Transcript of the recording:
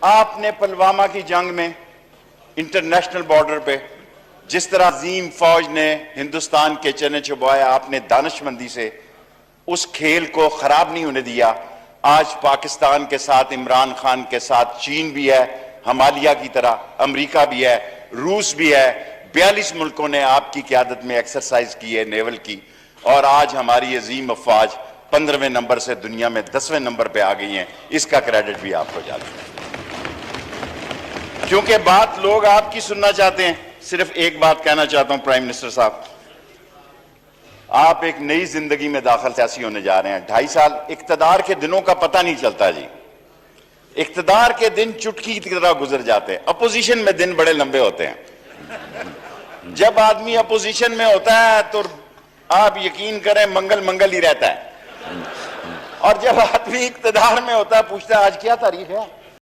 آپ نے پلوامہ کی جنگ میں انٹرنیشنل بارڈر پہ جس طرح عظیم فوج نے ہندوستان کے چنے چبایا، آپ نے دانشمندی سے اس کھیل کو خراب نہیں ہونے دیا۔ آج پاکستان کے ساتھ، عمران خان کے ساتھ چین بھی ہے، ہمالیہ کی طرح امریکہ بھی ہے، روس بھی ہے، 42 ملکوں نے آپ کی قیادت میں ایکسرسائز کی ہے نیول کی، اور آج ہماری عظیم افواج 15ویں نمبر سے دنیا میں 10ویں نمبر پہ آ گئی ہیں۔ اس کا کریڈٹ بھی آپ کو جاتا ہے، کیونکہ بات لوگ آپ کی سننا چاہتے ہیں۔ صرف ایک بات کہنا چاہتا ہوں پرائم منسٹر صاحب، آپ ایک نئی زندگی میں داخل سیاسی ہونے جا رہے ہیں۔ 2.5 سال اقتدار کے دنوں کا پتہ نہیں چلتا جی، اقتدار کے دن چٹکی کی طرح گزر جاتے ہیں، اپوزیشن میں دن بڑے لمبے ہوتے ہیں۔ جب آدمی اپوزیشن میں ہوتا ہے تو آپ یقین کریں منگل ہی رہتا ہے، اور جب آدمی اقتدار میں ہوتا ہے پوچھتا ہے آج کیا تاریخ ہے۔